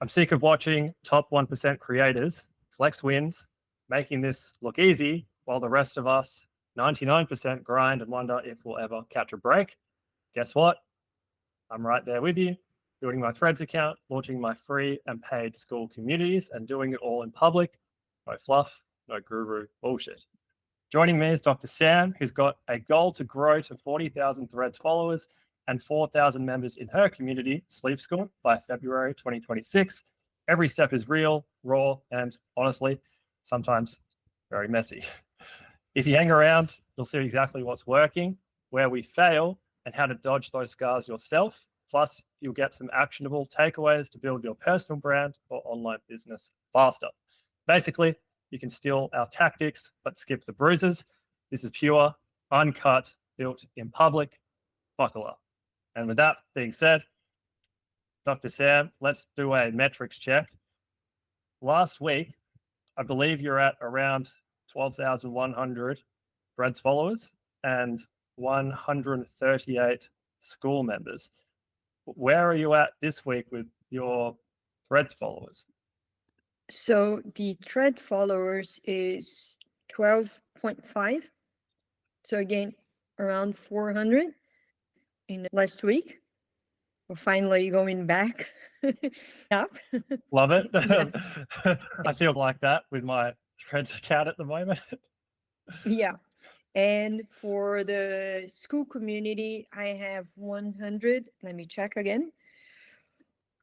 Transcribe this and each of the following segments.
I'm sick of watching top 1% creators flex wins, making this look easy while the rest of us 99% grind and wonder if we'll ever catch a break. Guess what? I'm right there with you, building my Threads account, launching my free and paid Skool communities, and doing it all in public. No fluff, no guru bullshit. Joining me is Dr. Sam, who's got a goal to grow to 40,000 Threads followers and 4,000 members in her community, Sleep Skool, by February 2026. Every step is real, raw, and honestly, sometimes very messy. If you hang around, you'll see exactly what's working, where we fail, and how to dodge those scars yourself. Plus, you'll get some actionable takeaways to build your personal brand or online business faster. Basically, you can steal our tactics, but skip the bruises. This is pure, uncut, built in public. Buckle up. And with that being said, Dr. Sam, let's do a metrics check. Last week, I believe you're at around 12,100 Threads followers and 138 Skool members. Where are you at this week with your Threads followers? So the Thread followers is 12.5. So again, around 400 in the last week. We're finally going back up. Love it. Yes. I feel like that with my Threads account at the moment. Yeah. And for the Skool community, I have 100. Let me check again.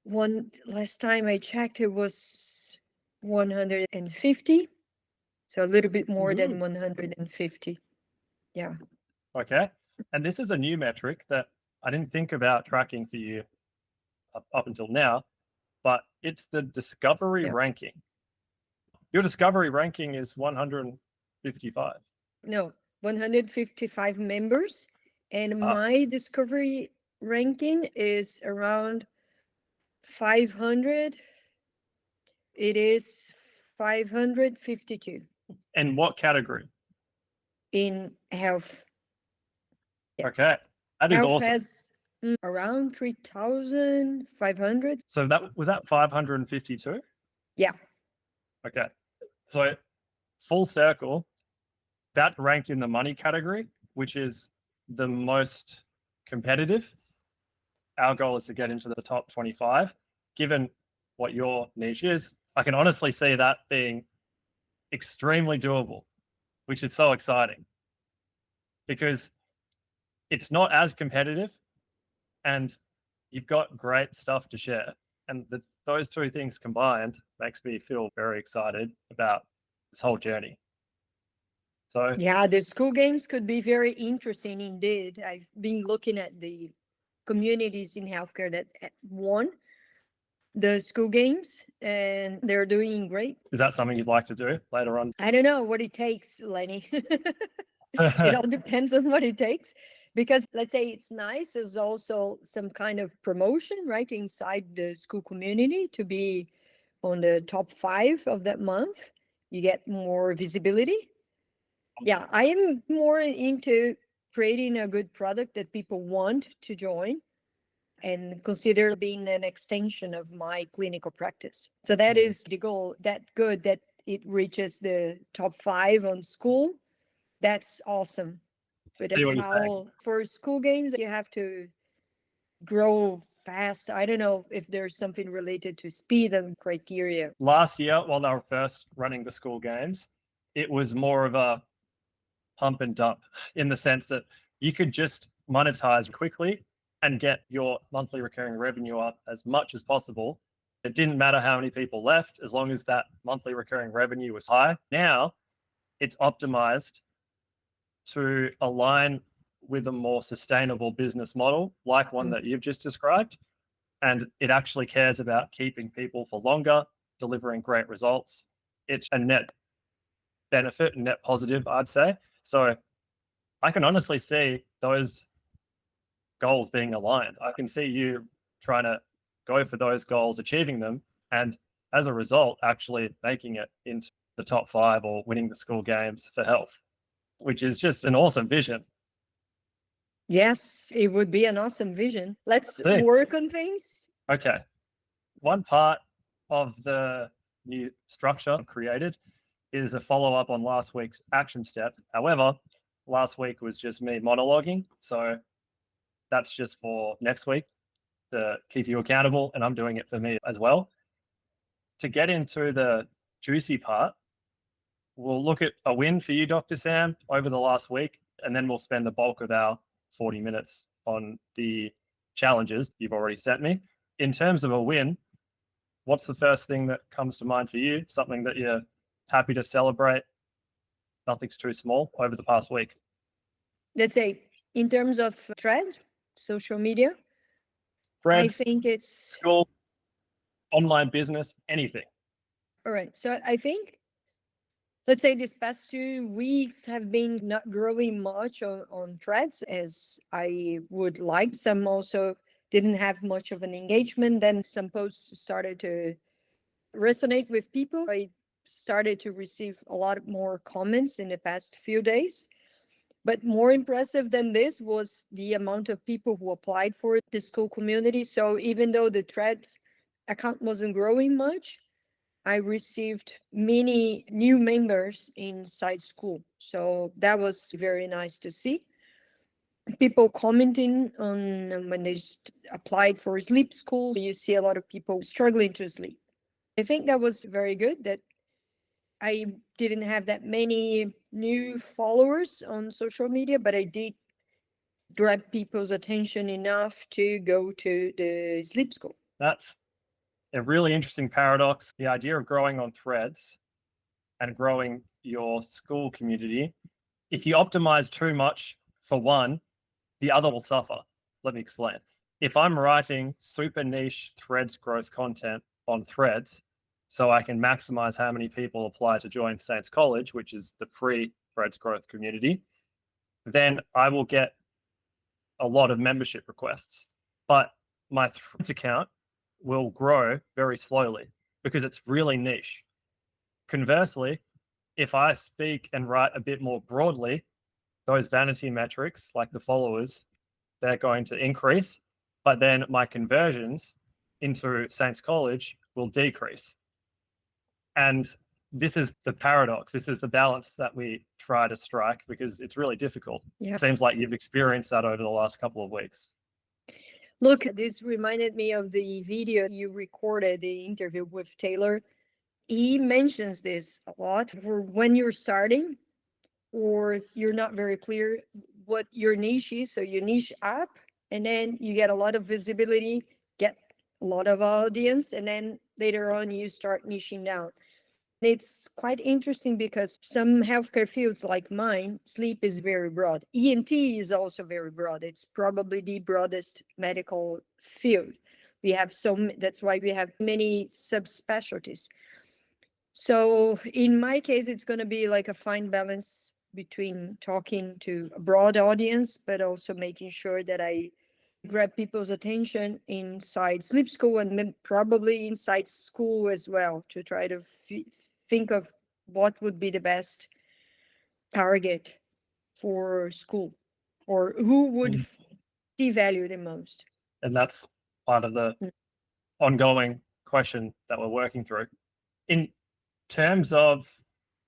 Last time I checked, it was 150. So a little bit more than 150. Yeah. Okay. And this is a new metric that I didn't think about tracking for you up until now, but it's the discovery ranking. Your discovery ranking is 155. No, 155 members. And my discovery ranking is around 500. It is 552. And what category? In health. Yeah. Okay. That is health awesome. Has around 3,500. So was that 552? Yeah. Okay. So full circle, that ranked in the money category, which is the most competitive. Our goal is to get into the top 25. Given what your niche is, I can honestly see that being extremely doable, which is so exciting because it's not as competitive and you've got great stuff to share. And those two things combined makes me feel very excited about this whole journey. So yeah, the Skool games could be very interesting indeed. I've been looking at the communities in healthcare that won the Skool games and they're doing great. Is that something you'd like to do later on? I don't know what it takes, Lenny. It all depends on what it takes. Because let's say it's nice, there's also some kind of promotion, right, inside the Skool community to be on the top 5 of that month. You get more visibility. Yeah, I am more into creating a good product that people want to join and consider being an extension of my clinical practice. So that is the goal. That good that it reaches the top 5 on Skool. That's awesome. But for Skool games, you have to grow fast. I don't know if there's something related to speed and criteria. Last year, while they were first running the Skool games, it was more of a pump and dump in the sense that you could just monetize quickly and get your monthly recurring revenue up as much as possible. It didn't matter how many people left, as long as that monthly recurring revenue was high. Now it's optimized to align with a more sustainable business model, like one that you've just described. And it actually cares about keeping people for longer, delivering great results. It's a net benefit, net positive, I'd say. So I can honestly see those goals being aligned. I can see you trying to go for those goals, achieving them, and as a result, actually making it into the top 5 or winning the Skool games for health, which is just an awesome vision. Yes, it would be an awesome vision. Let's work on things. Okay. One part of the new structure I've created is a follow-up on last week's action step. However, last week was just me monologuing. So that's just for next week to keep you accountable. And I'm doing it for me as well. To get into the juicy part, we'll look at a win for you, Dr. Sam, over the last week, and then we'll spend the bulk of our 40 minutes on the challenges you've already sent me. In terms of a win, what's the first thing that comes to mind for you? Something that you're happy to celebrate? Nothing's too small over the past week. Let's say in terms of trend, social media, Threads, I think it's school, online business, anything. all right. So I think, let's say this past 2 weeks have been not growing much on threads as I would like. Some also didn't have much of an engagement. Then some posts started to resonate with people. I started to receive a lot more comments in the past few days. But more impressive than this was the amount of people who applied for the Skool community. So even though the threads account wasn't growing much, I received many new members inside Skool. So that was very nice to see. People commenting on when they applied for Sleep Skool. You see a lot of people struggling to sleep. I think that was very good that I didn't have that many new followers on social media, but I did grab people's attention enough to go to the Sleep Skool. That's a really interesting paradox. The idea of growing on threads and growing your school community. If you optimize too much for one, the other will suffer. Let me explain. If I'm writing super niche threads growth content on threads, so I can maximize how many people apply to join Saints College, which is the free threads growth community, then I will get a lot of membership requests. But my threads account will grow very slowly because it's really niche. Conversely, if I speak and write a bit more broadly, those vanity metrics, like the followers, they're going to increase, but then my conversions into Saints College will decrease. And this is the paradox. This is the balance that we try to strike because it's really difficult. Yeah. It seems like you've experienced that over the last couple of weeks. Look, this reminded me of the video you recorded, the interview with Taylor. He mentions this a lot for when you're starting or you're not very clear what your niche is. So you niche up and then you get a lot of visibility, get a lot of audience, and then later on you start niching down. It's quite interesting because some healthcare fields like mine, sleep is very broad. ENT is also very broad. It's probably the broadest medical field. We have that's why we have many subspecialties. So in my case, it's going to be like a fine balance between talking to a broad audience, but also making sure that I grab people's attention inside Sleep Skool and then probably inside school as well to try to think of what would be the best target for school or who would see value the most. And that's part of the ongoing question that we're working through. In terms of,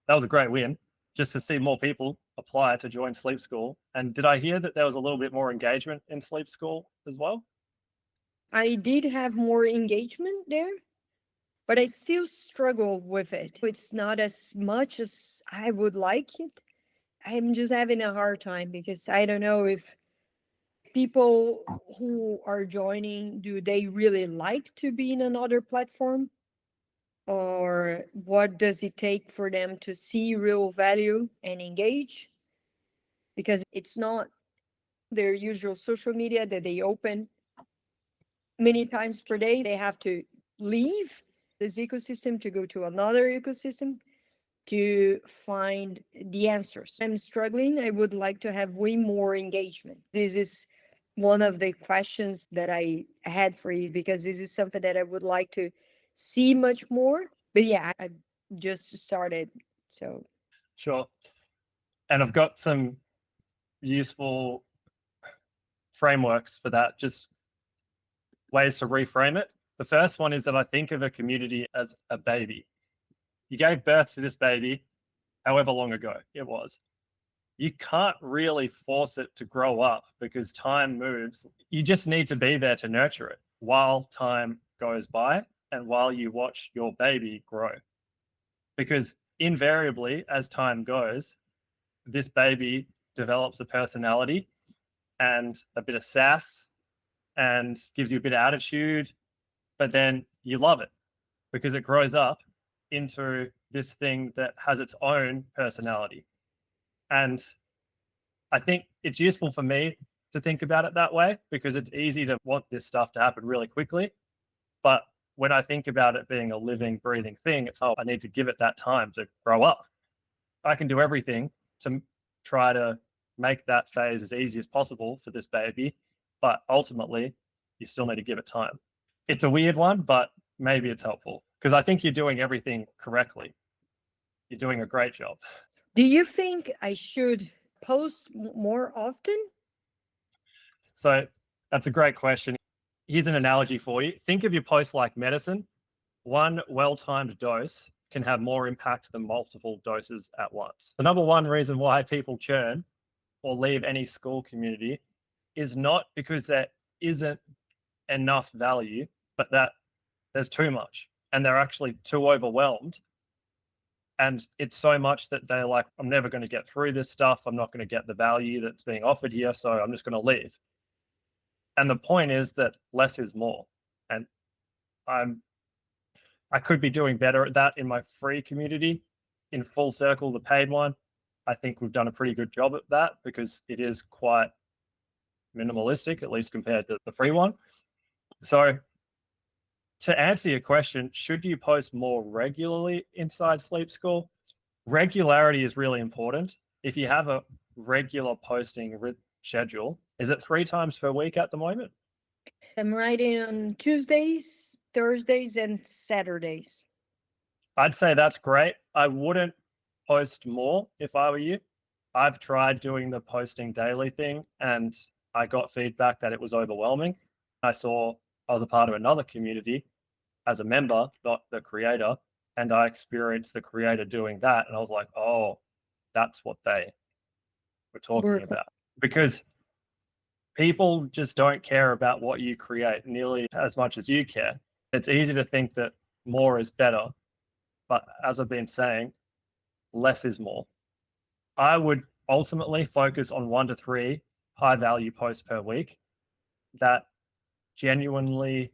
that was a great win, just to see more people apply to join Sleep Skool. And did I hear that there was a little bit more engagement in Sleep Skool as well? I did have more engagement there, but I still struggle with it. It's not as much as I would like it. I'm just having a hard time because I don't know if people who are joining, do they really like to be in another platform? Or what does it take for them to see real value and engage? Because it's not their usual social media that they open many times per day. They have to leave this ecosystem to go to another ecosystem to find the answers. I'm struggling. I would like to have way more engagement. This is one of the questions that I had for you because this is something that I would like to see much more. But yeah, I just started. So sure. And I've got some useful frameworks for that, just ways to reframe it. The first one is that I think of a community as a baby. You gave birth to this baby however long ago it was. You can't really force it to grow up because time moves. You just need to be there to nurture it while time goes by and while you watch your baby grow. Because invariably, as time goes, this baby develops a personality and a bit of sass and gives you a bit of attitude, but then you love it because it grows up into this thing that has its own personality. And I think it's useful for me to think about it that way because it's easy to want this stuff to happen really quickly. But when I think about it being a living, breathing thing, it's, oh, I need to give it that time to grow up. I can do everything to try to make that phase as easy as possible for this baby. But ultimately, you still need to give it time. It's a weird one, but maybe it's helpful because I think you're doing everything correctly. You're doing a great job. Do you think I should post more often? So that's a great question. Here's an analogy for you. Think of your post like medicine. One well-timed dose can have more impact than multiple doses at once. The number one reason why people churn or leave any school community is not because there isn't enough value, but that there's too much and they're actually too overwhelmed. And it's so much that they're like, I'm never going to get through this stuff. I'm not going to get the value that's being offered here. So I'm just going to leave. And the point is that less is more. And I could be doing better at that in my free community. In Full Circle, the paid one, I think we've done a pretty good job at that because it is quite minimalistic, at least compared to the free one. So to answer your question, should you post more regularly inside Sleep Skool? Regularity is really important. If you have a regular posting schedule, is it 3 times per week at the moment? I'm writing on Tuesdays, Thursdays, and Saturdays. I'd say that's great. I wouldn't post more if I were you. I've tried doing the posting daily thing and I got feedback that it was overwhelming. I was a part of another community as a member, not the creator, and I experienced the creator doing that. And I was like, oh, that's what they were talking about. Because people just don't care about what you create nearly as much as you care. It's easy to think that more is better. But as I've been saying, less is more. I would ultimately focus on 1 to 3 high value posts per week that genuinely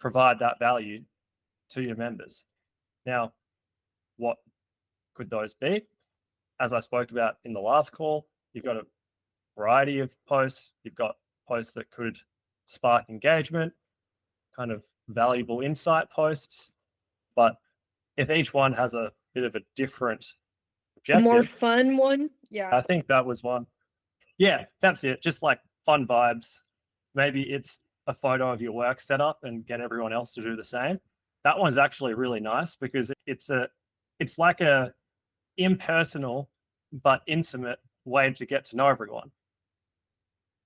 provide that value to your members. Now, what could those be? As I spoke about in the last call, you've got a variety of posts. You've got posts that could spark engagement, kind of valuable insight posts. But if each one has a bit of a different objective, more fun one. Yeah. I think that was one. Yeah, that's it. Just like fun vibes. Maybe it's a photo of your work setup and get everyone else to do the same. That one's actually really nice because it's like a impersonal but intimate way to get to know everyone.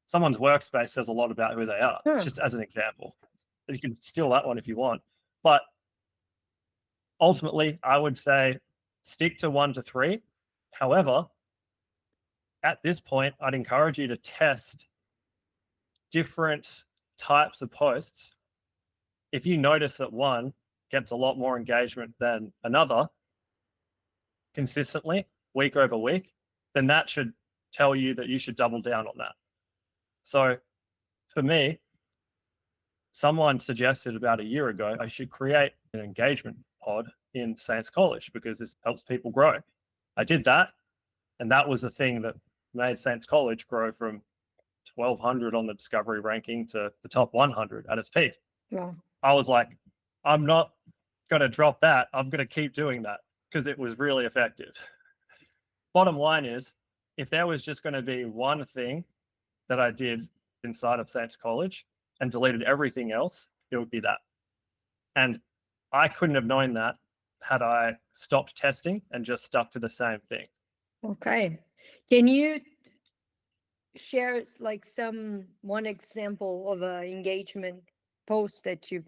Someone's workspace says a lot about who they are. It's just as an example. You can steal that one if you want. But ultimately, I would say stick to 1 to 3. However, at this point, I'd encourage you to test different types of posts. If you notice that one gets a lot more engagement than another consistently, week over week, then that should tell you that you should double down on that. So for me, someone suggested about a year ago, I should create an engagement pod in Saints College because this helps people grow. I did that. And that was the thing that made Saints College grow from 1,200 on the discovery ranking to the top 100 at its peak. Yeah. I was like, I'm not going to drop that. I'm going to keep doing that because it was really effective. Bottom line is, if there was just going to be one thing that I did inside of Saints College and deleted everything else, it would be that. And I couldn't have known that had I stopped testing and just stuck to the same thing. Okay. Can you share like one example of an engagement post that you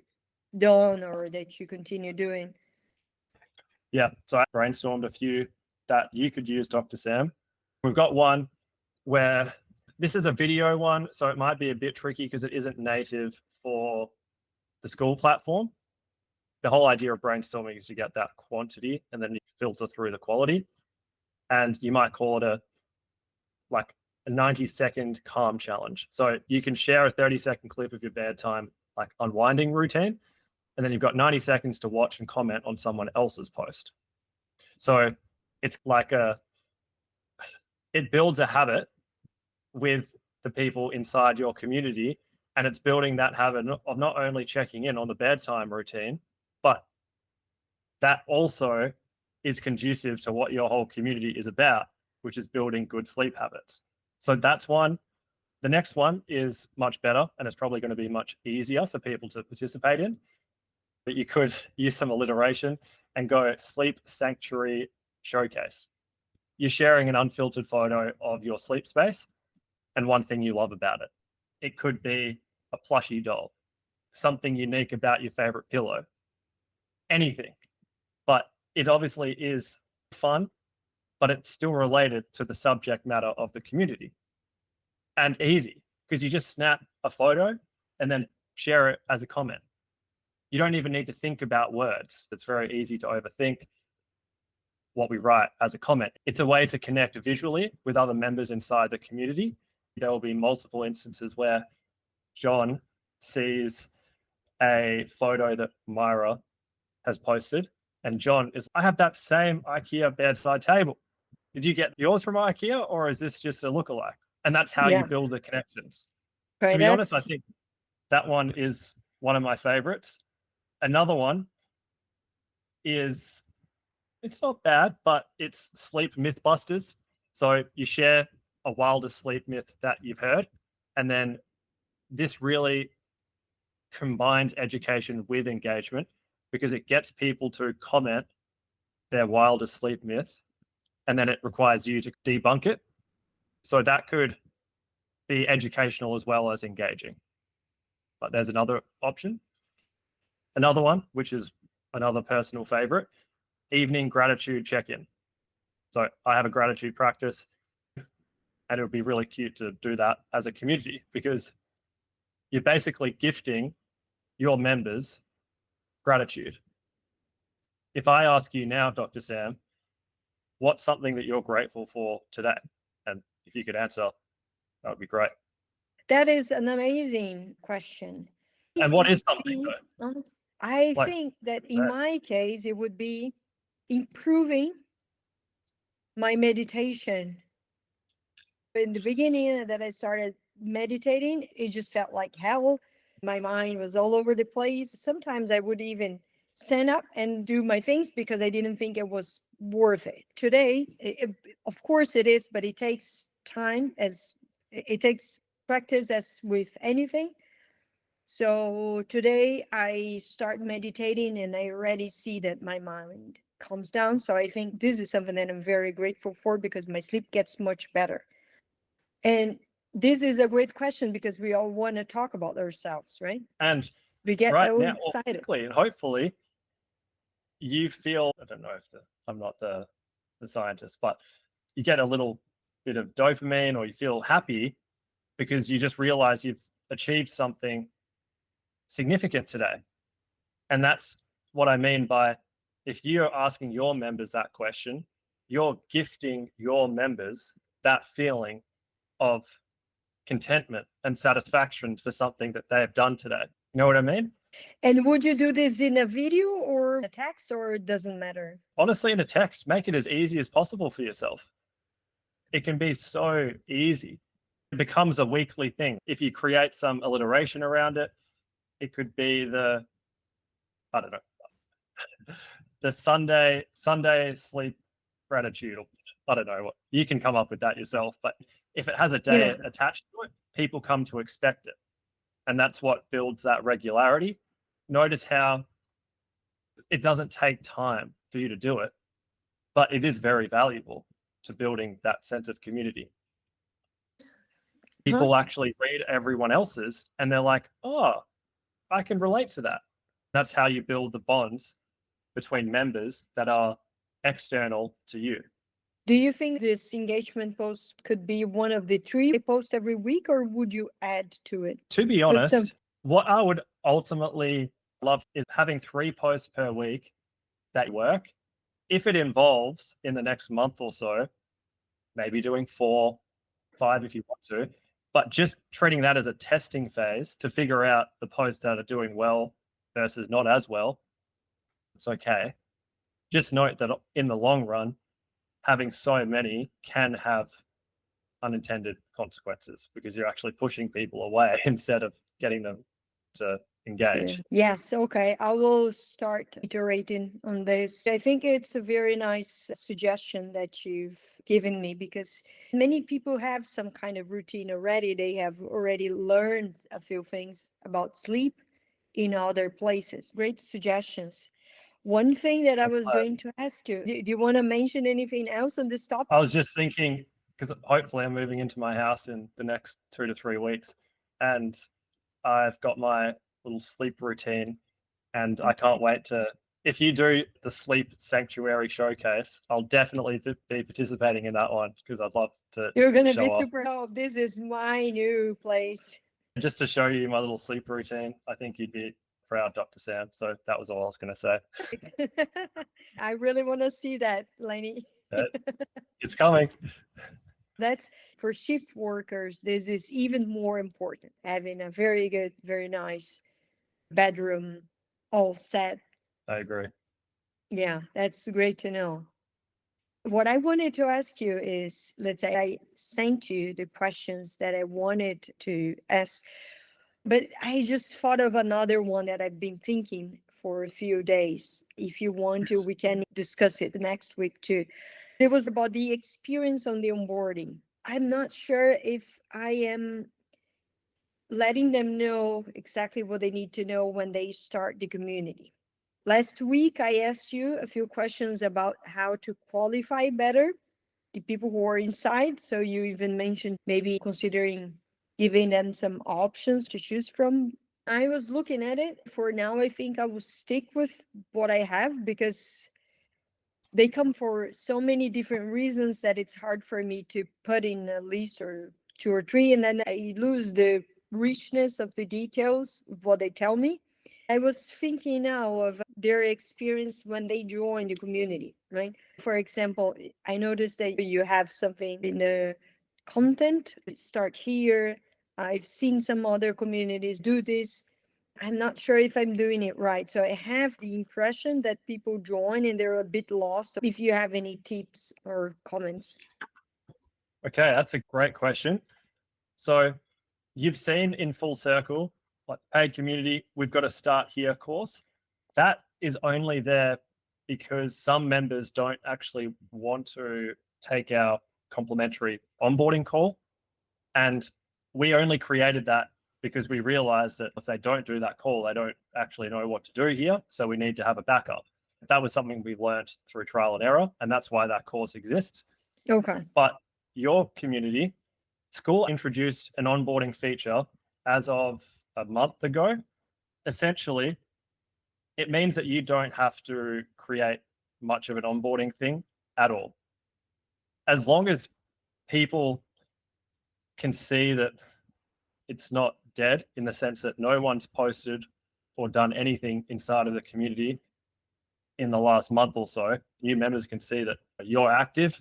done or that you continue doing? Yeah, so I brainstormed a few that you could use, Dr. Sam. We've got one where this is a video one, so it might be a bit tricky because it isn't native for the Skool platform. The whole idea of brainstorming is to get that quantity and then you filter through the quality. And you might call it like a 90-second calm challenge. So you can share a 30-second clip of your bedtime like unwinding routine, and then you've got 90 seconds to watch and comment on someone else's post. So it's like it builds a habit with the people inside your community, and it's building that habit of not only checking in on the bedtime routine, but that also is conducive to what your whole community is about, which is building good sleep habits. So that's one. The next one is much better, and it's probably going to be much easier for people to participate in. But you could use some alliteration and go Sleep Sanctuary Showcase. You're sharing an unfiltered photo of your sleep space and one thing you love about it. It could be a plushie doll, something unique about your favorite pillow, anything. But it obviously is fun, but it's still related to the subject matter of the community and easy because you just snap a photo and then share it as a comment. You don't even need to think about words. It's very easy to overthink what we write as a comment. It's a way to connect visually with other members inside the community. There will be multiple instances where John sees a photo that Myra has posted, and John is, I have that same IKEA bedside table. Did you get yours from IKEA, or is this just a lookalike? And that's how you build the connections. Right, To be honest, I think that one is one of my favorites. Another one is, it's not bad, but it's Sleep Mythbusters. So you share a wildest sleep myth that you've heard, and then this really combines education with engagement because it gets people to comment their wildest sleep myth, and then it requires you to debunk it. So that could be educational as well as engaging. But there's another option. Another one, which is another personal favorite, evening gratitude check-in. So I have a gratitude practice, and it would be really cute to do that as a community because you're basically gifting your members gratitude. If I ask you now, Dr. Sam, what's something that you're grateful for today? And if you could answer, that would be great. That is an amazing question. And what is something though? I think that in my case, it would be improving my meditation. In the beginning that I started meditating, it just felt like hell. My mind was all over the place. Sometimes I would even stand up and do my things because I didn't think it was worth it. Today, of course it is, but it takes time, as it takes practice as with anything. So today I start meditating and I already see that my mind calms down. So I think this is something that I'm very grateful for because my sleep gets much better. And this is a great question because we all want to talk about ourselves, right? And we get right all now, excited. And hopefully you feel, I don't know if I'm not the scientist, but you get a little bit of dopamine or you feel happy because you just realize you've achieved something significant today. And that's what I mean by, if you're asking your members that question, you're gifting your members that feeling of contentment and satisfaction for something that they have done today. You know what I mean? And would you do this in a video or a text, or it doesn't matter? Honestly, in a text, make it as easy as possible for yourself. It can be so easy. It becomes a weekly thing. If you create some alliteration around it, it could be the, I don't know, the Sunday sleep gratitude. I don't know what, you can come up with that yourself, but if it has a day attached to it, people come to expect it. And that's what builds that regularity. Notice how it doesn't take time for you to do it, but it is very valuable to building that sense of community. People actually read everyone else's and they're like, oh, I can relate to that. That's how you build the bonds between members that are external to you. Do you think this engagement post could be one of the 3 posts every week, or would you add to it? To be With some- honest, what I would ultimately love is having 3 posts per week that work. If it involves in the next month or so, maybe doing 4, 5 if you want to, but just treating that as a testing phase to figure out the posts that are doing well versus not as well, it's okay. Just note that in the long run, having so many can have unintended consequences because you're actually pushing people away instead of getting them to engage. Yes, okay. I will start iterating on this. I think it's a very nice suggestion that you've given me because many people have some kind of routine already. They have already learned a few things about sleep in other places. Great suggestions. One thing that I was going to ask you, do you want to mention anything else on this topic? I was just thinking, because hopefully I'm moving into my house in the next 2 to 3 weeks, and I've got my little sleep routine, and I can't wait to. If you do the Sleep Sanctuary showcase, I'll definitely be participating in that one because I'd love to. You're going to show be off. super, oh, this is my new place. Just to show you my little sleep routine. I think you'd be proud, Dr. Sam. So that was all I was going to say. I really want to see that, Lainey. It's coming. That's for shift workers. This is even more important, having a very good, very nice bedroom all set. I agree. Yeah, that's great to know. What I wanted to ask you is, let's say I sent you the questions that I wanted to ask, but I just thought of another one that I've been thinking for a few days. If you want to, we can discuss it next week too. It was about the experience on the onboarding. I'm not sure if I am letting them know exactly what they need to know when they start the community. Last week, I asked you a few questions about how to qualify better the people who are inside. So you even mentioned maybe considering giving them some options to choose from. I was looking at it. For now, I think I will stick with what I have because they come for so many different reasons that it's hard for me to put in a list or 2 or 3, and then I lose the richness of the details of what they tell me. I was thinking now of their experience when they join the community, right? For example, I noticed that you have something in the content, start here. I've seen some other communities do this. I'm not sure if I'm doing it right. So I have the impression that people join and they're a bit lost. If you have any tips or comments. Okay, that's a great question. So you've seen in Full Circle, like paid community, we've got a start here course. That is only there because some members don't actually want to take our complimentary onboarding call. And we only created that because we realized that if they don't do that call, they don't actually know what to do here. So we need to have a backup. That was something we learned through trial and error. And that's why that course exists. Okay. But your community, Skool introduced an onboarding feature as of a month ago. Essentially, it means that you don't have to create much of an onboarding thing at all. As long as people can see that it's not dead in the sense that no one's posted or done anything inside of the community in the last month or so, new members can see that you're active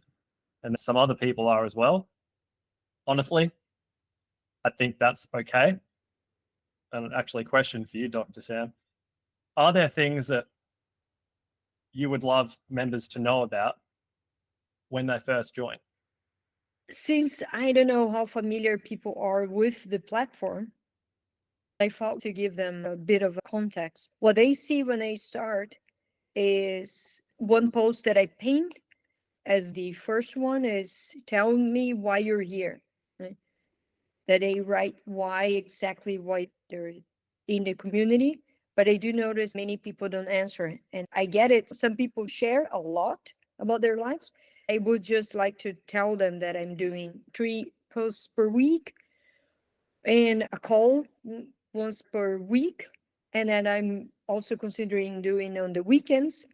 and some other people are as well. Honestly, I think that's okay. And actually, a question for you, Dr. Sam. Are there things that you would love members to know about when they first join? Since I don't know how familiar people are with the platform, I thought to give them a bit of a context. What they see when they start is one post that I pinned as the first one is telling me why you're here. Right? That they write why they're in the community, but I do notice many people don't answer it. And I get it. Some people share a lot about their lives. I would just like to tell them that I'm doing 3 posts per week and a call once per week, and that I'm also considering doing on the weekends.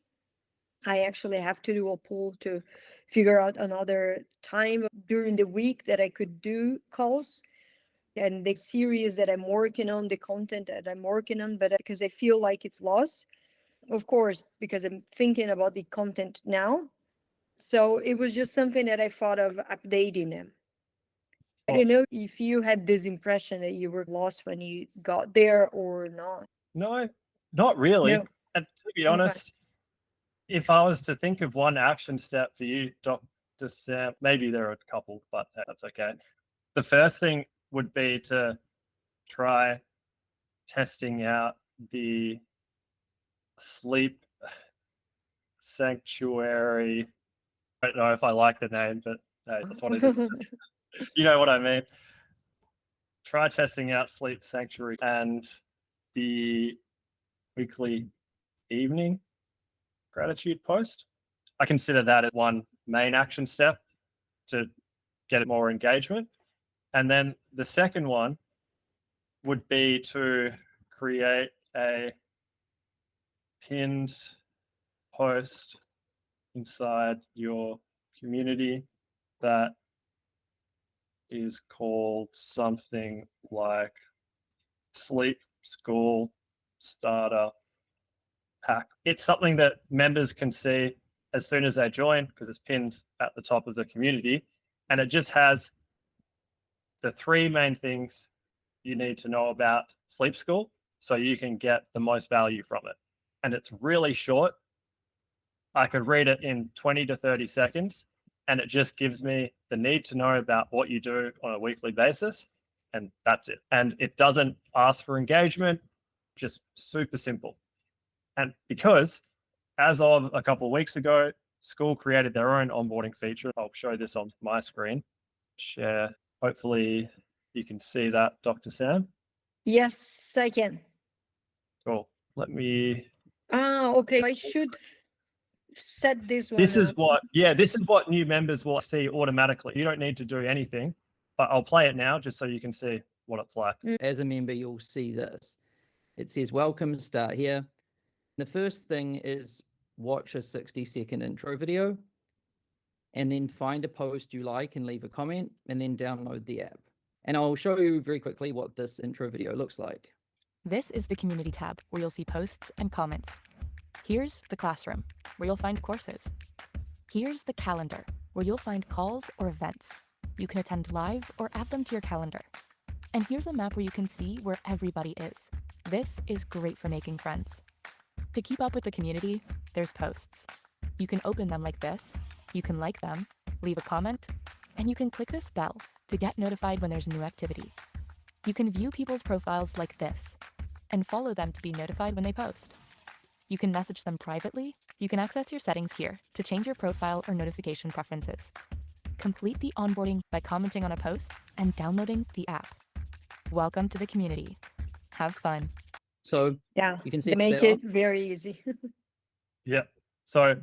I actually have to do a poll to figure out another time during the week that I could do calls, and the series that I'm working on, the content that I'm working on, but because I feel like it's lost, of course, because I'm thinking about the content now. So it was just something that I thought of updating them. I don't know if you had this impression that you were lost when you got there or not. No, not really. No. And to be Okay. honest, if I was to think of one action step for you, Dr. Sam, maybe there are a couple, but that's okay. The first thing would be to try testing out the sleep sanctuary. I don't know if I like the name, but that's what it is. You know what I mean. Try testing out Sleep Sanctuary and the weekly evening gratitude post. I consider that as one main action step to get more engagement. And then the second one would be to create a pinned post inside your community that is called something like Sleep Skool Starter Pack. It's something that members can see as soon as they join because it's pinned at the top of the community. And it just has the three main things you need to know about Sleep Skool so you can get the most value from it. And it's really short. I could read it in 20 to 30 seconds, and it just gives me the need to know about what you do on a weekly basis. And that's it. And it doesn't ask for engagement, just super simple. And because as of a couple of weeks ago, Skool created their own onboarding feature. I'll show this on my screen. Share. Hopefully you can see that, Dr. Sam. Yes, I can. Cool. Let me. Okay. I should set this one This is up. this is what new members will see automatically. You don't need to do anything, but I'll play it now just so you can see what it's like. As a member, you'll see this. It says, welcome, start here. The first thing is watch a 60-second intro video, and then find a post you like and leave a comment, and then download the app. And I'll show you very quickly what this intro video looks like. This is the Community tab, where you'll see posts and comments. Here's the Classroom, where you'll find courses. Here's the Calendar, where you'll find calls or events. You can attend live or add them to your calendar. And here's a map where you can see where everybody is. This is great for making friends. To keep up with the community, there's posts. You can open them like this, you can like them, leave a comment, and you can click this bell to get notified when there's new activity. You can view people's profiles like this, and follow them to be notified when they post. You can message them privately. You can access your settings here to change your profile or notification preferences. Complete the onboarding by commenting on a post and downloading the app. Welcome to the community. Have fun. So Yeah, you can see they make set it up. very easy. Yeah. So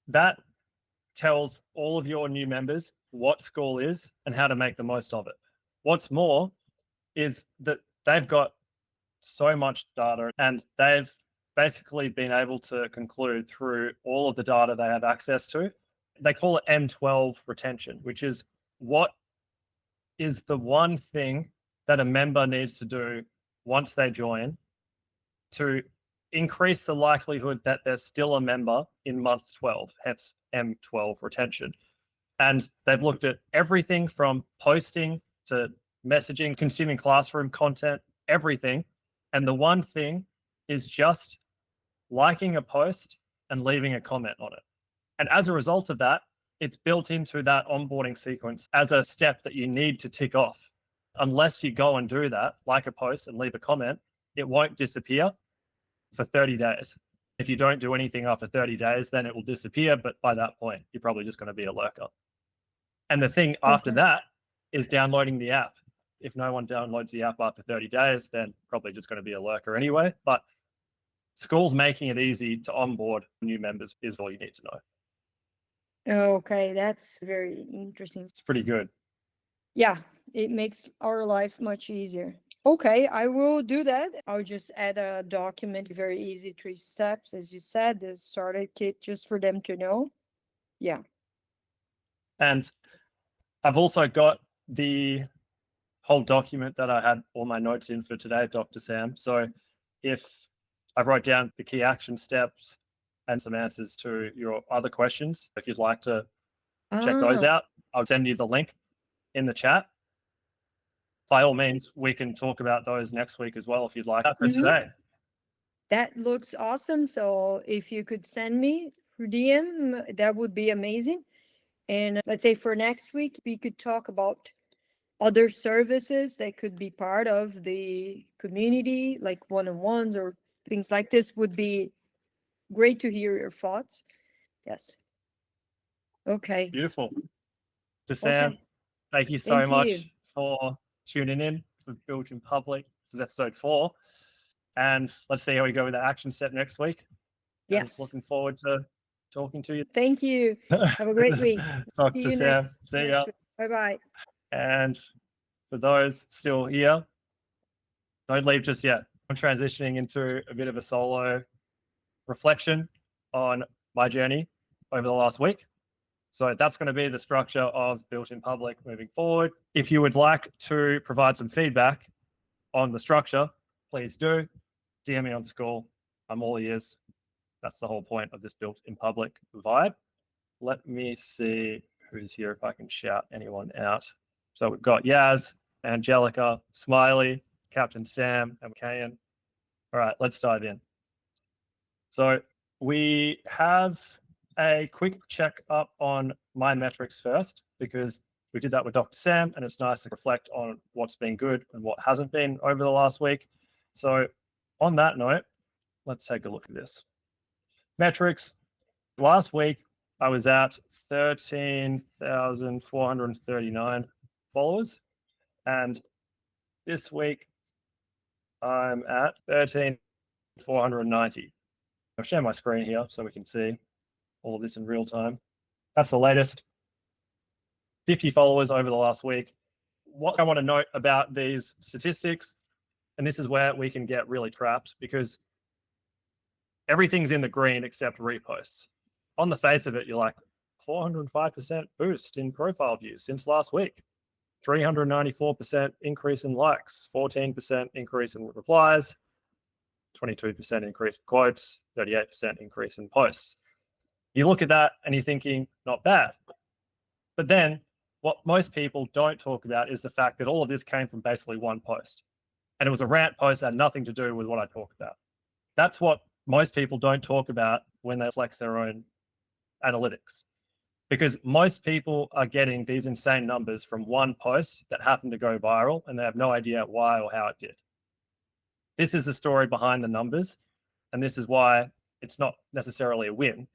that tells all of your new members what Skool is and how to make the most of it. What's more is that they've got so much data, and they've basically been able to conclude through all of the data they have access to. They call it M12 retention, which is what is the one thing that a member needs to do once they join to increase the likelihood that they're still a member in month 12, hence M12 retention. And they've looked at everything from posting to messaging, consuming classroom content, everything. And the one thing is just liking a post and leaving a comment on it. And as a result of that, it's built into that onboarding sequence as a step that you need to tick off. Unless you go and do that, like a post and leave a comment, it won't disappear for 30 days. If you don't do anything after 30 days, then it will disappear. But by that point, you're probably just going to be a lurker. And the thing after that is downloading the app. If no one downloads the app after 30 days, then probably just going to be a lurker anyway. But Skool's making it easy to onboard new members is all you need to know. Okay, that's very interesting. It's pretty good. Yeah, it makes our life much easier. Okay, I will do that. I'll just add a document, very easy 3 steps, as you said, the starter kit, just for them to know. Yeah. And I've also got the whole document that I had all my notes in for today, Dr. Sam. So if I wrote down the key action steps and some answers to your other questions, if you'd like to check those out, I'll send you the link in the chat. By all means, we can talk about those next week as well if you'd like. For today. That looks awesome. So if you could send me through DM, that would be amazing. And let's say for next week, we could talk about other services that could be part of the community, like one-on-ones or things like this. Would be great to hear your thoughts. Yes. Okay. Beautiful. To Sam, Okay. thank you so Thank much you. for tuning in for Built in Public. This is episode 4. And let's see how we go with the action step next week. Yes. Looking forward to talking to you. Thank you. Have a great week. Talk See to you Sam. next See ya. week. Bye-bye. And for those still here, don't leave just yet. I'm transitioning into a bit of a solo reflection on my journey over the last week. So that's going to be the structure of Built in Public moving forward. If you would like to provide some feedback on the structure, please do. DM me on Skool. I'm all ears. That's the whole point of this Built in Public vibe. Let me see who's here, if I can shout anyone out. So we've got Yaz, Angelica, Smiley, Captain Sam, and Kayan. All right, let's dive in. So we have a quick check up on my metrics first, because we did that with Dr. Sam, and it's nice to reflect on what's been good and what hasn't been over the last week. So on that note, let's take a look at this. Metrics. Last week, I was at 13,439 followers. And this week, I'm at 13,490. I'll share my screen here so we can see all of this in real time. That's the latest. 50 followers over the last week. What I want to note about these statistics, and this is where we can get really trapped, because everything's in the green except reposts. On the face of it, you're like, 405% boost in profile views since last week, 394% increase in likes, 14% increase in replies, 22% increase in quotes, 38% increase in posts. You look at that and you're thinking, not bad. But then what most people don't talk about is the fact that all of this came from basically one post. And it was a rant post that had nothing to do with what I talk about. That's what most people don't talk about when they flex their own analytics, because most people are getting these insane numbers from one post that happened to go viral, and they have no idea why or how it did. This is the story behind the numbers, and this is why it's not necessarily a win.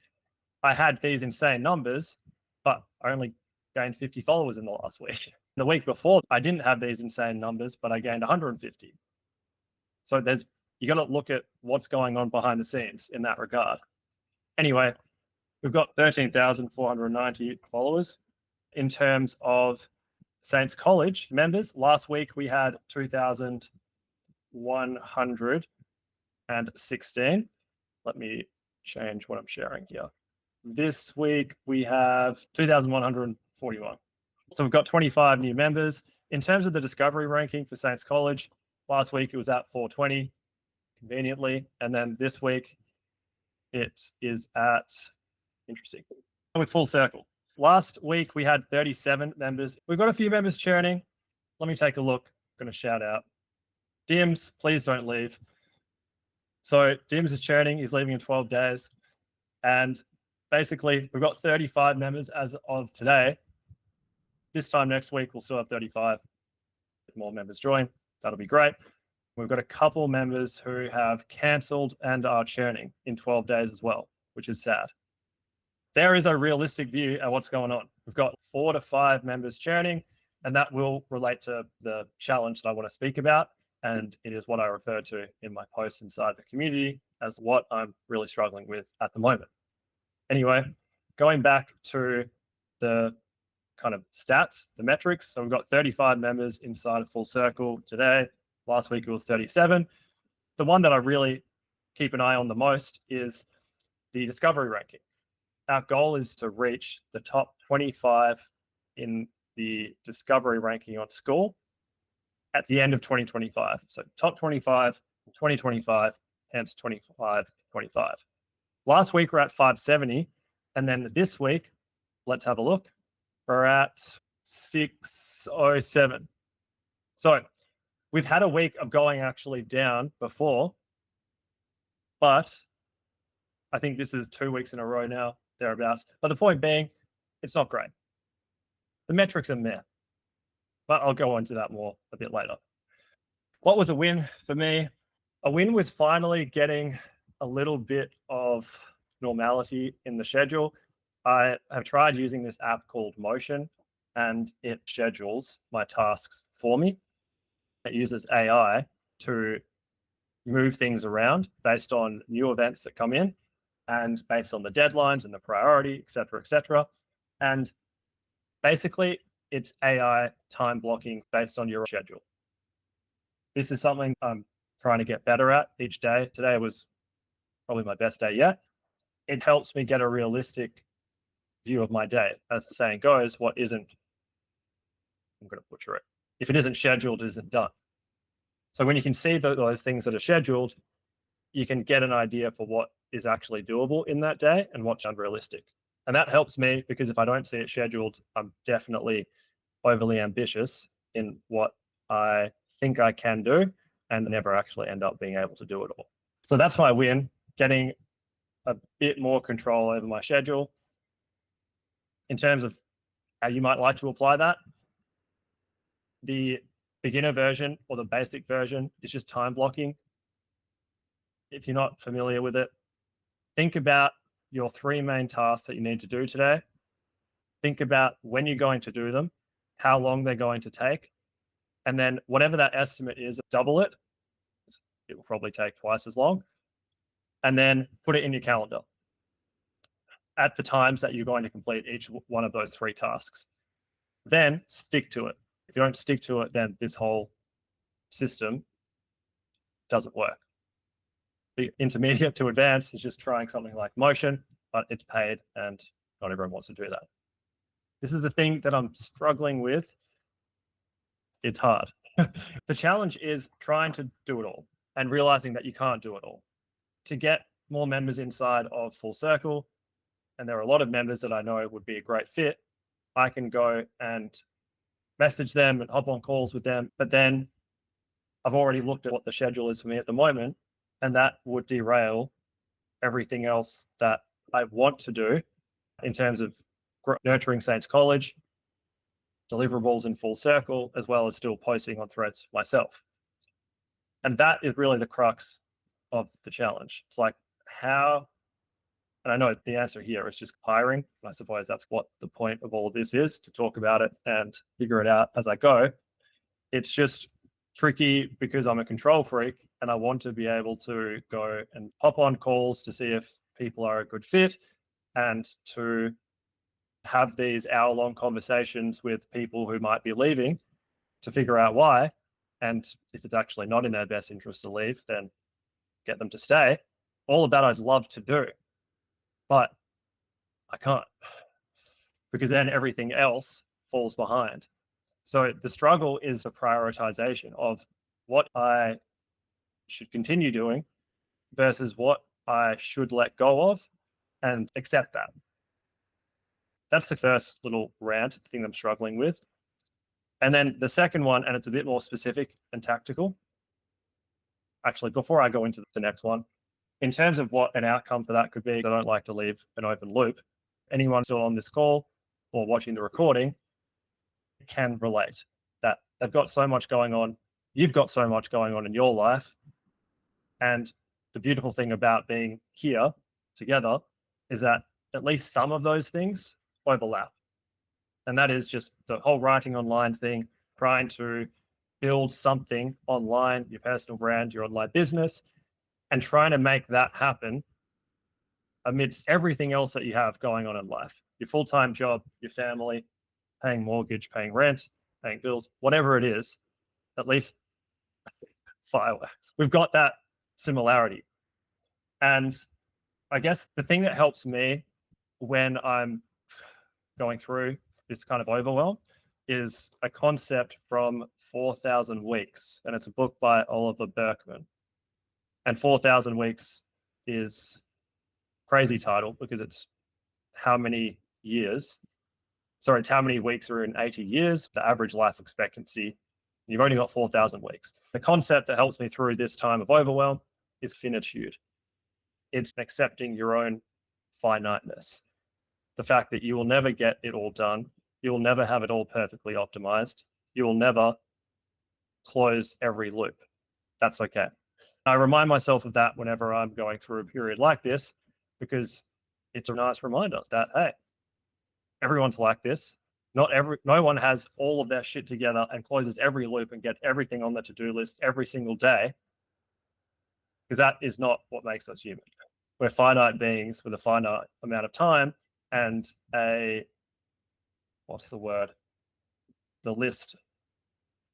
I had these insane numbers, but I only gained 50 followers in the last week. The week before, I didn't have these insane numbers, but I gained 150. So you got to look at what's going on behind the scenes in that regard. Anyway, we've got 13,490 followers. In terms of Saints College members, last week we had 2,116. Let me change what I'm sharing here. This week we have 2,141. So we've got 25 new members. In terms of the discovery ranking for Saints College, last week it was at 420, conveniently. And then this week it is at, interesting, with Full Circle. Last week we had 37 members. We've got a few members churning. Let me take a look. I'm going to shout out. Dims, please don't leave. So Dims is churning. He's leaving in 12 days. And basically, we've got 35 members as of today. This time next week, we'll still have 35. If more members join, that'll be great. We've got a couple members who have cancelled and are churning in 12 days as well, which is sad. There is a realistic view at what's going on. We've got 4 to 5 members churning, and that will relate to the challenge that I want to speak about. And it is what I refer to in my posts inside the community as what I'm really struggling with at the moment. Anyway, going back to the kind of stats, the metrics. So we've got 35 members inside of Full Circle today. Last week it was 37. The one that I really keep an eye on the most is the discovery ranking. Our goal is to reach the top 25 in the discovery ranking on Skool at the end of 2025. So top 25, 2025, hence 25, 25. Last week we're at 570. And then this week, let's have a look. We're at 607. So we've had a week of going actually down before, but I think this is 2 weeks in a row now, thereabouts. But the point being, it's not great. The metrics are meh, but I'll go into that more a bit later. What was a win for me? A win was finally getting a little bit of normality in the schedule. I have tried using this app called Motion, and it schedules my tasks for me. It uses AI to move things around based on new events that come in and based on the deadlines and the priority, et cetera, et cetera. And basically, it's AI time blocking based on your schedule. This is something I'm trying to get better at each day. Today was probably my best day yet. It helps me get a realistic view of my day. As the saying goes, what isn't, I'm going to butcher it. If it isn't scheduled, it isn't done. So when you can see those things that are scheduled, you can get an idea for what is actually doable in that day and what's unrealistic. And that helps me because if I don't see it scheduled, I'm definitely overly ambitious in what I think I can do and never actually end up being able to do it all. So that's my win, getting a bit more control over my schedule. In terms of how you might like to apply that, the beginner version or the basic version is just time blocking. If you're not familiar with it, think about your 3 main tasks that you need to do today. Think about when you're going to do them, how long they're going to take, and then whatever that estimate is, double it. It will probably take twice as long. And then put it in your calendar at the times that you're going to complete each one of those 3 tasks. Then stick to it. If you don't stick to it, then this whole system doesn't work. The intermediate to advanced is just trying something like Motion, but it's paid and not everyone wants to do that. This is the thing that I'm struggling with. It's hard. The challenge is trying to do it all and realizing that you can't do it all. To get more members inside of Full Circle, and there are a lot of members that I know would be a great fit, I can go and message them and hop on calls with them. But then I've already looked at what the schedule is for me at the moment, and that would derail everything else that I want to do in terms of nurturing Saints College, deliverables in Full Circle, as well as still posting on threads myself. And that is really the crux of the challenge. It's like how, and I know the answer here is just hiring. I suppose that's what the point of all of this is, to talk about it and figure it out as I go. It's just tricky because I'm a control freak and I want to be able to go and hop on calls to see if people are a good fit and to have these hour-long conversations with people who might be leaving to figure out why. And if it's actually not in their best interest to leave, then get them to stay. All of that I'd love to do, but I can't because then everything else falls behind. So the struggle is the prioritization of what I should continue doing versus what I should let go of and accept that. That's the first little rant thing I'm struggling with. And then the second one, and it's a bit more specific and tactical. Actually, before I go into the next one, in terms of what an outcome for that could be, I don't like to leave an open loop. Anyone still on this call or watching the recording can relate that they've got so much going on. You've got so much going on in your life. And the beautiful thing about being here together is that at least some of those things overlap. And that is just the whole writing online thing, trying to build something online, your personal brand, your online business, and trying to make that happen amidst everything else that you have going on in life, your full-time job, your family, paying mortgage, paying rent, paying bills, whatever it is. At least fireworks. We've got that similarity. And I guess the thing that helps me when I'm going through this kind of overwhelm is a concept from 4,000 Weeks. And it's a book by Oliver Berkman. And 4,000 Weeks is a crazy title because it's how many years, sorry, it's how many weeks are in 80 years, the average life expectancy. You've only got 4,000 weeks. The concept that helps me through this time of overwhelm is finitude. It's accepting your own finiteness. The fact that you will never get it all done. You will never have it all perfectly optimized. You will never close every loop. That's okay. I remind myself of that whenever I'm going through a period like this, because it's a nice reminder that, hey, everyone's like this. No one has all of their shit together and closes every loop and get everything on the to-do list every single day, because that is not what makes us human. We're finite beings with a finite amount of time and what's the word? The list.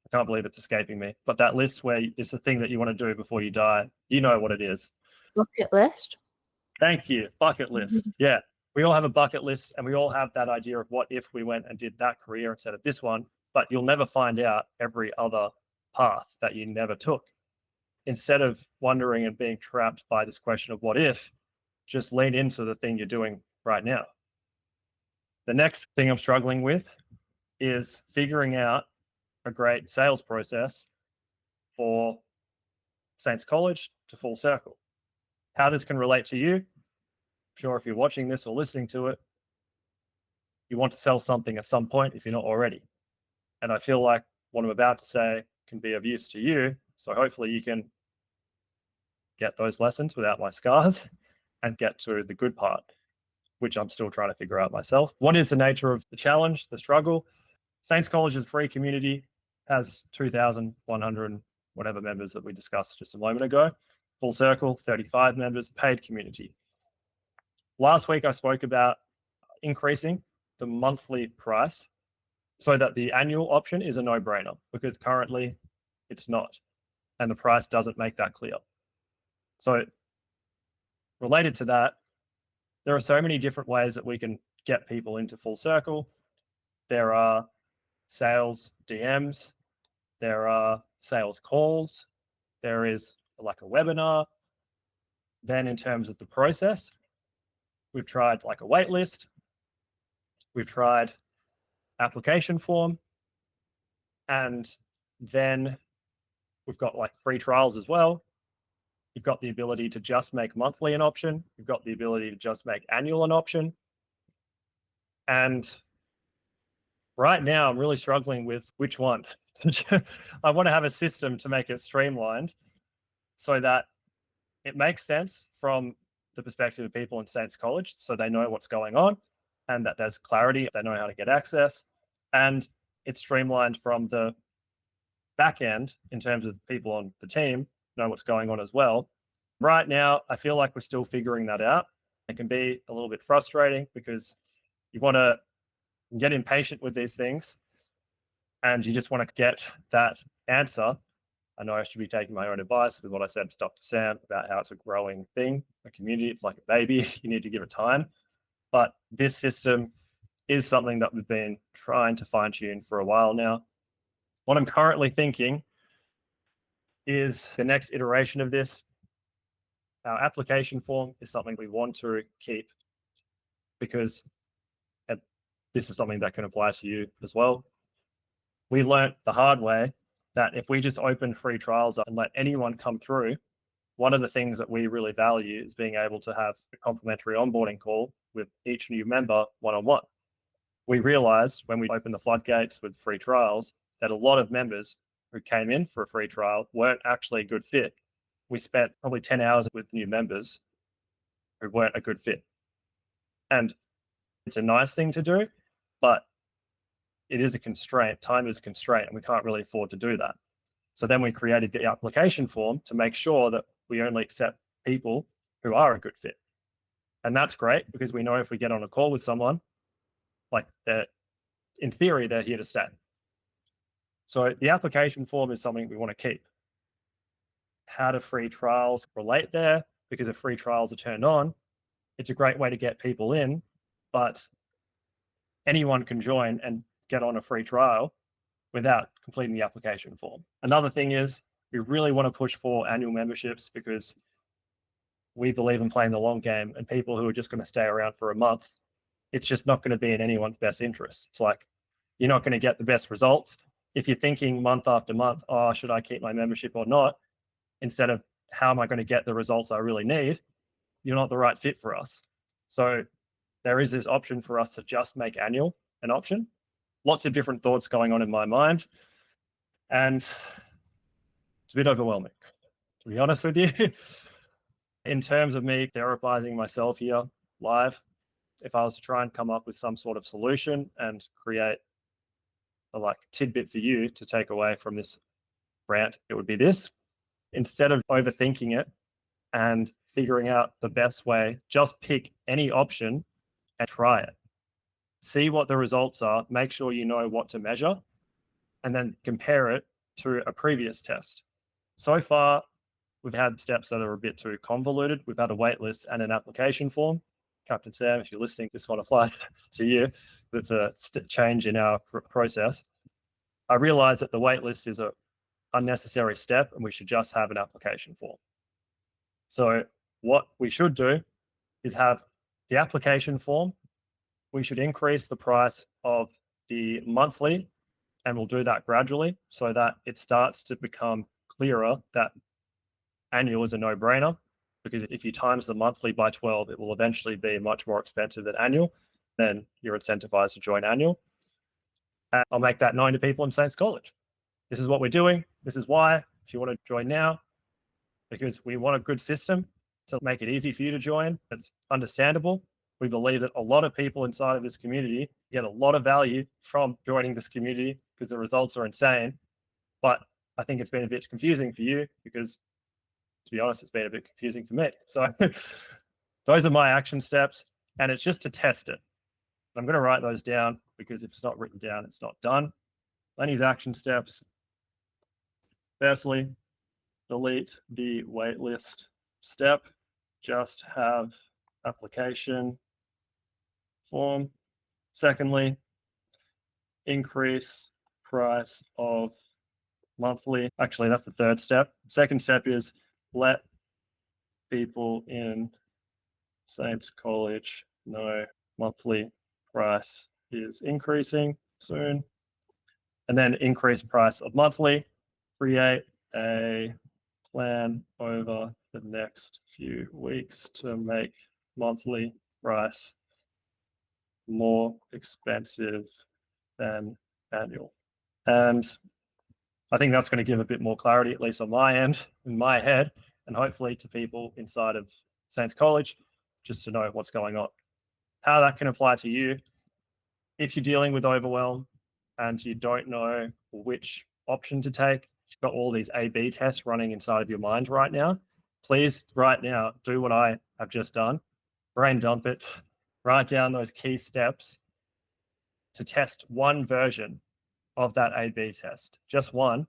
I can't believe it's escaping me, but that list where it's the thing that you want to do before you die. You know what it is. Bucket list. Thank you. Bucket list. Yeah. We all have a bucket list and we all have that idea of what if we went and did that career instead of this one, but you'll never find out every other path that you never took. Instead of wondering and being trapped by this question of what if, just lean into the thing you're doing right now. The next thing I'm struggling with is figuring out a great sales process for Saints College to Full Circle. How this can relate to you, I'm sure if you're watching this or listening to it, you want to sell something at some point if you're not already. And I feel like what I'm about to say can be of use to you. So hopefully you can get those lessons without my scars and get to the good part, which I'm still trying to figure out myself. What is the nature of the challenge, the struggle? Saints College is a free community, has 2,100 whatever members that we discussed just a moment ago. Full Circle, 35 members, paid community. Last week, I spoke about increasing the monthly price so that the annual option is a no-brainer, because currently it's not, and the price doesn't make that clear. So related to that, there are so many different ways that we can get people into Full Circle. There are sales DMs, there are sales calls, there is like a webinar. Then in terms of the process, we've tried like a wait list, we've tried application form, and then we've got like free trials as well. You've got the ability to just make monthly an option. You've got the ability to just make annual an option. And right now, I'm really struggling with which one. I want to have a system to make it streamlined so that it makes sense from the perspective of people in Saints College, so they know what's going on and that there's clarity, they know how to get access, and it's streamlined from the back end in terms of people on the team know what's going on as well. Right now, I feel like we're still figuring that out. It can be a little bit frustrating because you want to get impatient with these things and you just want to get that answer. I know I should be taking my own advice with what I said to Dr. Sam about how it's a growing thing, a community. It's like a baby. You need to give it time. But this system is something that we've been trying to fine tune for a while now. What I'm currently thinking is the next iteration of this. Our application form is something we want to keep because this is something that can apply to you as well. We learnt the hard way that if we just open free trials up and let anyone come through, one of the things that we really value is being able to have a complimentary onboarding call with each new member one-on-one. We realized when we opened the floodgates with free trials that a lot of members who came in for a free trial weren't actually a good fit. We spent probably 10 hours with new members who weren't a good fit. And it's a nice thing to do, but it is a constraint. Time is a constraint, and we can't really afford to do that. So then we created the application form to make sure that we only accept people who are a good fit. And that's great because we know if we get on a call with someone, like that, in theory, they're here to stay. So the application form is something we want to keep. how do free trials relate there? Because if free trials are turned on, it's a great way to get people in, but anyone can join and get on a free trial without completing the application form. Another thing is we really want to push for annual memberships because we believe in playing the long game, and people who are just going to stay around for a month, it's just not going to be in anyone's best interest. It's like, you're not going to get the best results. If you're thinking month after month, oh, should I keep my membership or not? Instead of how am I going to get the results I really need? You're not the right fit for us. So there is this option for us to just make annual an option. Lots of different thoughts going on in my mind. And it's a bit overwhelming, to be honest with you. In terms of me therapizing myself here live, if I was to try and come up with some sort of solution and create a like tidbit for you to take away from this rant, it would be this. Instead of overthinking it and figuring out the best way, just pick any option and try it. See what the results are, make sure you know what to measure, and then compare it to a previous test. So far, we've had steps that are a bit too convoluted. We've had a wait list and an application form. Captain Sam, if you're listening, this one applies to you. It's a change in our process. I realize that the wait list is an unnecessary step and we should just have an application form. So what we should do is have the application form. We should increase the price of the monthly, and we'll do that gradually so that it starts to become clearer that annual is a no-brainer, because if you times the monthly by 12, it will eventually be much more expensive than annual. Then you're incentivized to join annual. And I'll make that known to people in Saints College. This is what we're doing. This is why, if you want to join now, because we want a good system to make it easy for you to join. It's understandable. We believe that a lot of people inside of this community get a lot of value from joining this community because the results are insane. But I think it's been a bit confusing for you because, to be honest, it's been a bit confusing for me. So those are my action steps, and it's just to test it. I'm going to write those down because if it's not written down, it's not done. Lenny's action steps. Firstly, delete the waitlist step. Just have application form. Secondly, increase price of monthly. Actually, that's the third step. Second step is let people in Saints College know monthly price is increasing soon. And then increase price of monthly. Create a plan over the next few weeks to make monthly price more expensive than annual. And I think that's going to give a bit more clarity, at least on my end, in my head, and hopefully to people inside of Saints College, just to know what's going on. How that can apply to you. If you're dealing with overwhelm and you don't know which option to take, you've got all these A/B tests running inside of your mind right now, please right now do what I have just done. Brain dump it. Write down those key steps to test one version of that A/B test, just one,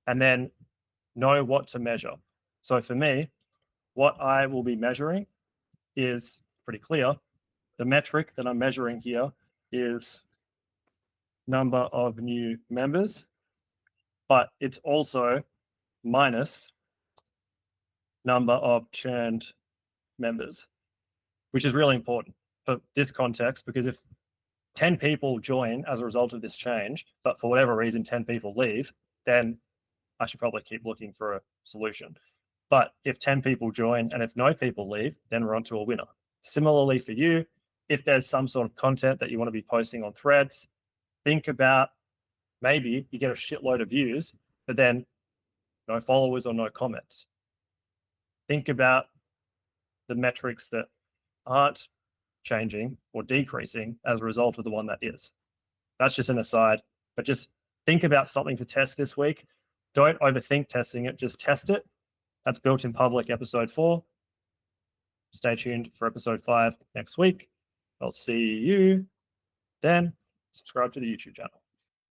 and then know what to measure. So for me, what I will be measuring is pretty clear. The metric that I'm measuring here is number of new members, but it's also minus number of churned members, which is really important for this context, because if 10 people join as a result of this change, but for whatever reason 10 people leave, then I should probably keep looking for a solution. But if 10 people join and if no people leave, then we're on to a winner. Similarly for you, if there's some sort of content that you want to be posting on threads, think about maybe you get a shitload of views, but then no followers or no comments. Think about the metrics that aren't changing or decreasing as a result of the one that is. That's just an aside, but just think about something to test this week. Don't overthink testing it, just test it. That's Built in Public episode 4. Stay tuned for episode 5 next week. I'll see you then. Subscribe to the YouTube channel.